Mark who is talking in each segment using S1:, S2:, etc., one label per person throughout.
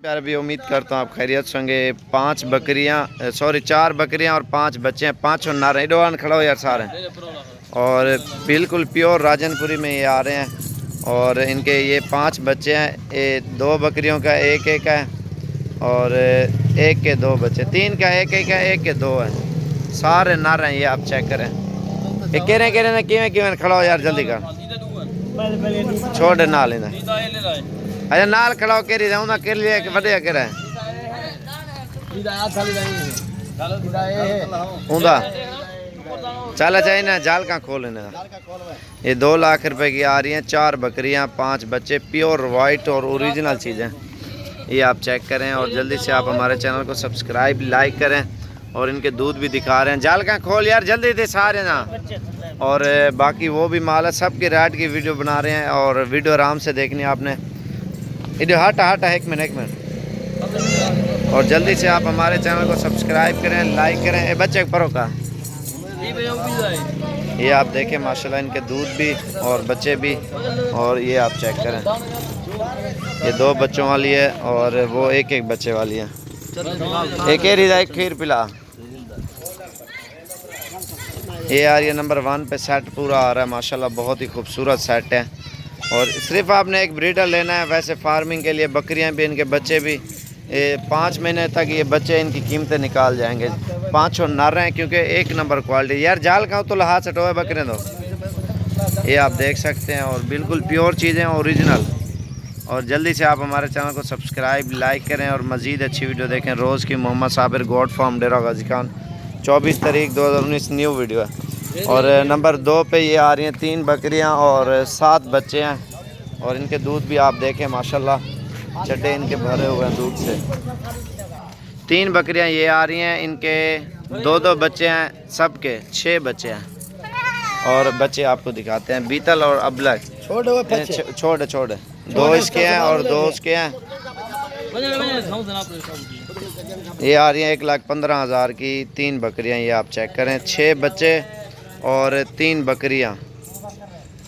S1: प्यारे भी उम्मीद करता हूँ आप खैरियत से होंगे। 4 बकरियाँ और 5 बच्चे हैं, 5 और नारे डोन खड़ा हो यार सारे। और बिल्कुल प्योर राजनपुरी में ये आ रहे हैं। और इनके ये 5 बच्चे हैं, ये 2 बकरियों का एक एक है और एक के 2 बच्चे, 3 का एक एक है, एक के 2 है, सारे नर हैं। ये आप चेक करें। ये कह रहे हैं कि खड़ा हो यार जल्दी कर छोड़ ना लेना। अच्छा नाल खड़ा हो के रही रहूँ ना के लिए बढ़िया कह रहा है ऊँधा चला चाहिए ना जाल कहाँ खोल लेना। ये 2 लाख रुपए की आ रही हैं, 4 बकरियां 5 बच्चे, प्योर वाइट और ओरिजिनल चीज़ें ये आप चेक करें। और जल्दी से आप हमारे चैनल को सब्सक्राइब लाइक करें। और इनके दूध भी दिखा रहे हैं, जाल कहाँ खोल यार जल्दी दे सारे ना। और बाकी वो भी माल है, सब के रेट की वीडियो बना रहे हैं और वीडियो आराम से देखनी है आपने। वीडियो हट एक मिनट। और जल्दी से आप हमारे चैनल को सब्सक्राइब करें लाइक करें। ये बच्चे परो का ये आप देखें माशाल्लाह इनके दूध भी और बच्चे भी। और ये आप चेक करें, ये 2 बच्चों वाली है और वो एक बच्चे वाली है। एक खीर पिला। ये यार ये नंबर 1 पे सेट पूरा आ रहा है माशाल्लाह, बहुत ही खूबसूरत सेट है। और सिर्फ आपने एक ब्रीडर लेना है। वैसे फार्मिंग के लिए बकरियां भी इनके बच्चे भी 5 महीने तक ये बच्चे इनकी कीमतें निकाल जाएंगे। 5 और नर हैं क्योंकि एक नंबर क्वालिटी। यार जाल का तो हाथ हटो है बकरे दो। ये आप देख सकते हैं और बिल्कुल प्योर चीज़ें ओरिजिनल। और जल्दी से आप हमारे चैनल को सब्सक्राइब लाइक करें और मज़ीद अच्छी वीडियो देखें। रोज़ की मोहम्मद साबिर गोट फार्म डेरा गाजी खान 24 तारीख 2019 न्यू वीडियो है। और नंबर 2 पे ये आ रही हैं 3 बकरियां और 7 बच्चे हैं। और इनके दूध भी आप देखें माशाल्लाह चड्डे इनके भरे हुए हैं दूध से। 3 बकरियां ये आ रही हैं, इनके 2 बच्चे हैं, सबके 6 बच्चे हैं। और बच्चे आपको दिखाते हैं बीतल और अबलग छोड़ 2 इसके हैं और 2 उसके हैं। ये आ रही हैं 1,15,000 की 3 बकरियां। ये आप चेक करें, 6 बच्चे और 3 बकरियां।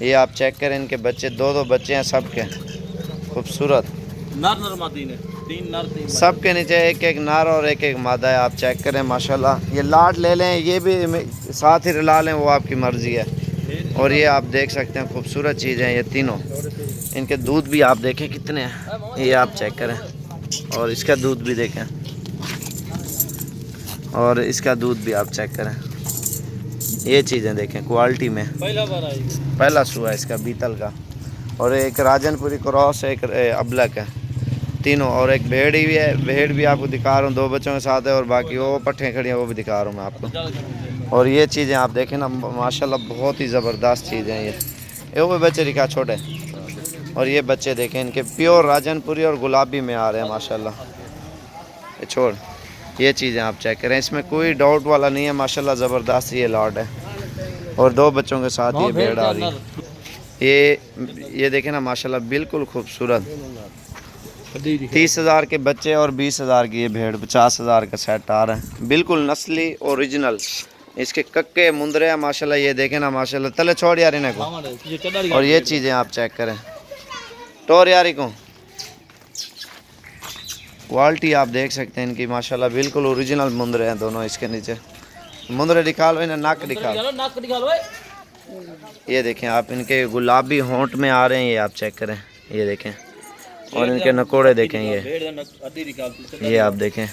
S1: ये आप चेक करें, इनके बच्चे 2 बच्चे हैं सबके खूबसूरत। सबके नीचे एक नर और एक मादा है। आप चेक करें माशाल्लाह। ये लाट ले लें, ये भी साथ ही रिला लें, वो आपकी मर्ज़ी है। और ये आप देख सकते हैं खूबसूरत चीज़ें ये तीनों। इनके दूध भी आप देखें कितने हैं, ये आप चेक करें। और इसका दूध भी देखें और इसका दूध भी आप चेक करें। ये चीज़ें देखें क्वालिटी में, पहला सुआ है इसका बीतल का। और एक राजनपुरी क्रॉस है, एक अबलक है, तीनों। और एक भेड़ भी है, भेड़ भी आपको दिखा रहा हूँ 2 बच्चों के साथ है। और बाकी वो पट्ठे खड़ी हैं वो भी दिखा रहा हूँ मैं आपको। और ये चीज़ें आप देखें ना माशाल्लाह बहुत ही ज़बरदस्त चीज़ें हैं ये वो बच्चे दिखा छोटे। और ये बच्चे देखें इनके प्योर राजनपुरी और गुलाबी में आ रहे हैं माशाल्लाह। ये छोड़, ये चीज़ें आप चेक करें, इसमें कोई डाउट वाला नहीं है माशाल्लाह, ज़बरदस्त ये लॉट है। और 2 बच्चों के साथ ये भेड़ आ रही है। ये देखें ना माशाल्लाह बिल्कुल खूबसूरत। 30,000 के बच्चे और 20,000 की ये भेड़, 50,000 का सेट आ रहा है। बिल्कुल नस्ली ओरिजिनल। इसके कक्के मुंदरे हैं माशाल्लाह। ये देखें ना माशाल्लाह, तले छोड़ यार इन्हें को। और ये चीज़ें आप चेक करें, टोर यारी को क्वालिटी आप देख सकते हैं इनकी माशाल्लाह बिल्कुल ओरिजिनल मुंदरे हैं दोनों। इसके नीचे मुंदरे दिखालो, इन्हें नाक दिखालो। ये देखें आप, इनके गुलाबी होंठ में आ रहे हैं, ये आप चेक करें, ये देखें। और इनके नकोड़े देखें, ये आप देखें।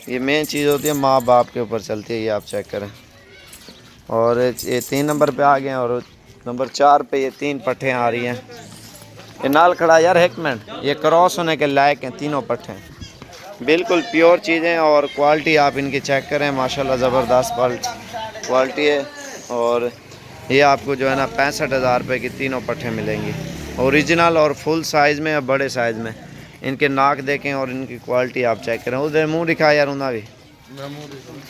S1: ये मेन चीज़ होती है माँ बाप के ऊपर चलती है, ये आप चेक करें। और ये 3 नंबर पे आ गए हैं। और नंबर 4 पे ये 3 पट्ठे आ रही हैं। ये नाल खड़ा यार एक मिनट, ये क्रॉस होने के लायक हैं तीनों पट्ठे, बिल्कुल प्योर चीज़ें। और क्वालिटी आप इनकी चेक करें माशाल्लाह ज़बरदस्त क्वालिटी है। और ये आपको जो है ना 65,000 रुपये की तीनों पट्ठे मिलेंगी, ओरिजिनल और फुल साइज़ में और बड़े साइज़ में। इनके नाक देखें और इनकी क्वालिटी आप चेक करें। उधर मुंह दिखा यार उन्हें भी,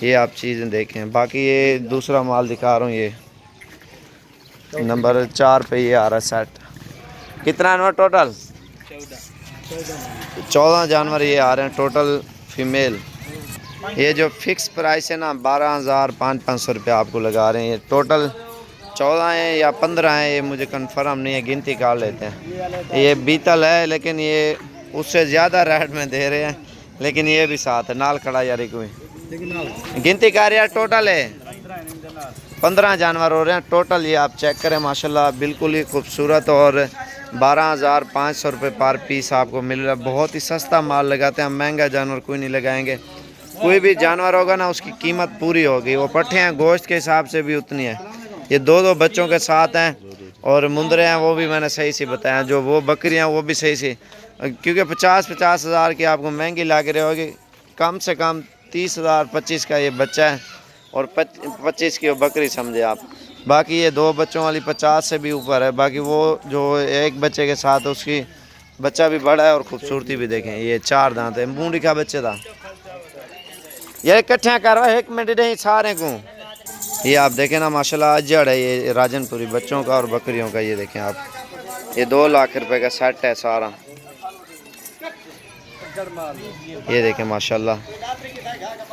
S1: ये आप चीज़ें देखें। बाकी ये दूसरा माल दिखा रहा हूँ, ये नंबर 4 पे ये आ रहा है सेट। कितना जानवर टोटल? 14 जानवर ये आ रहे हैं टोटल फीमेल। ये जो फिक्स प्राइस है ना 12,500 रुपये आपको लगा रहे हैं। ये टोटल 14 हैं या 15 हैं, ये मुझे कंफर्म नहीं है, गिनती कर लेते हैं। ये बीतल है लेकिन ये उससे ज़्यादा रेट में दे रहे हैं, लेकिन ये भी साथ है नाल खड़ा यार कोई गिनती कर यार टोटल है 15 जानवर हो रहे हैं टोटल। ये आप चेक करें माशाल्लाह बिल्कुल ही खूबसूरत और 12,500 रुपये पर पीस आपको मिल रहा है। बहुत ही सस्ता माल लगाते हैं, महंगा जानवर कोई नहीं लगाएंगे। कोई भी जानवर होगा ना उसकी कीमत पूरी होगी। वो पट्ठे हैं गोश्त के हिसाब से भी उतनी है। ये दो बच्चों के साथ हैं और मुंदरे हैं वो भी मैंने सही से बताया। जो वो बकरियां वो भी सही से, क्योंकि 50 हज़ार की आपको महंगी लग रही होगी, कम से कम 30,000 25 का ये बच्चा है और 25 की वो बकरी समझे आप। बाकी ये 2 बच्चों वाली 50 से भी ऊपर है। बाकी वो जो एक बच्चे के साथ उसकी बच्चा भी बड़ा है और खूबसूरती भी देखें। ये 4 दांत है, मूंडी का बच्चे था। ये इकट्ठा करो 1 मिनट नहीं सारे को। ये आप देखें ना माशाल्लाह अजड़ है ये राजनपुरी बच्चों का और बकरियों का। ये देखें आप, ये 2 लाख रुपए का सेट है सारा। ये देखें माशाल्लाह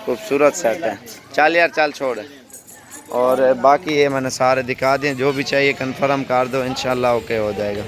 S1: खूबसूरत सेट है। चल यार चल छोड़। और बाकी ये मैंने सारे दिखा दिए, जो भी चाहिए कंफर्म कर दो इंशाल्लाह ओके हो जाएगा।